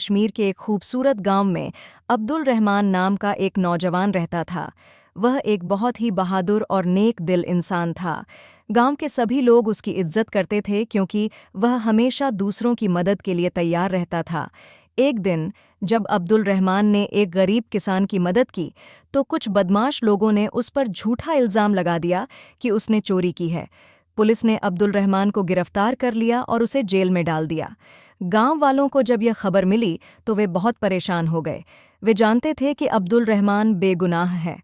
कश्मीर के एक खूबसूरत गांव में अब्दुल रहमान नाम का एक नौजवान रहता था। वह एक बहुत ही बहादुर और नेक दिल इंसान था। गांव के सभी लोग उसकी इज्जत करते थे क्योंकि वह हमेशा दूसरों की मदद के लिए तैयार रहता था। एक दिन जब अब्दुल रहमान ने एक गरीब किसान की मदद की, तो कुछ बदमाश लोगों ने उस पर झूठा इल्ज़ाम लगा दिया कि उसने चोरी की है। पुलिस ने अब्दुल रहमान को गिरफ्तार कर लिया और उसे जेल में डाल दिया। गांव वालों को जब यह खबर मिली तो वे बहुत परेशान हो गए। वे जानते थे कि अब्दुल रहमान बेगुनाह है।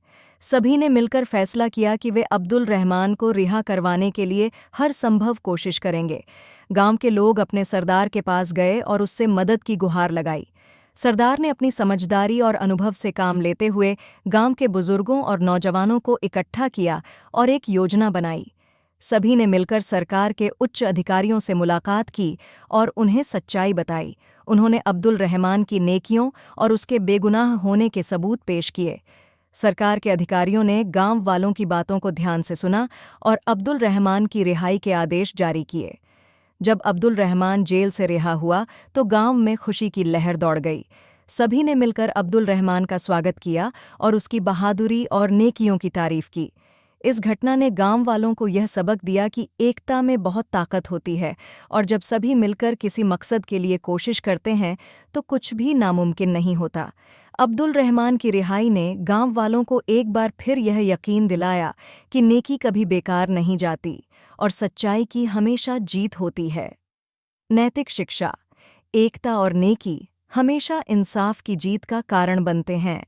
सभी ने मिलकर फैसला किया कि वे अब्दुल रहमान को रिहा करवाने के लिए हर संभव कोशिश करेंगे। गांव के लोग अपने सरदार के पास गए और उससे मदद की गुहार लगाई। सरदार ने अपनी समझदारी और अनुभव से काम लेते हुए गांव के बुजुर्गों और नौजवानों को इकट्ठा किया और एक योजना बनाई। सभी ने मिलकर सरकार के उच्च अधिकारियों से मुलाकात की और उन्हें सच्चाई बताई। उन्होंने अब्दुल रहमान की नेकियों और उसके बेगुनाह होने के सबूत पेश किए। सरकार के अधिकारियों ने गांव वालों की बातों को ध्यान से सुना और अब्दुल रहमान की रिहाई के आदेश जारी किए। जब अब्दुल रहमान जेल से रिहा हुआ तो गांव में खुशी की लहर दौड़ गई। सभी ने मिलकर अब्दुल रहमान का स्वागत किया और उसकी बहादुरी और नेकियों की तारीफ की। इस घटना ने गांव वालों को यह सबक दिया कि एकता में बहुत ताकत होती है और जब सभी मिलकर किसी मकसद के लिए कोशिश करते हैं तो कुछ भी नामुमकिन नहीं होता। अब्दुल रहमान की रिहाई ने गांव वालों को एक बार फिर यह यकीन दिलाया कि नेकी कभी बेकार नहीं जाती और सच्चाई की हमेशा जीत होती है। नैतिक शिक्षा: एकता और नेकी हमेशा इंसाफ की जीत का कारण बनते हैं।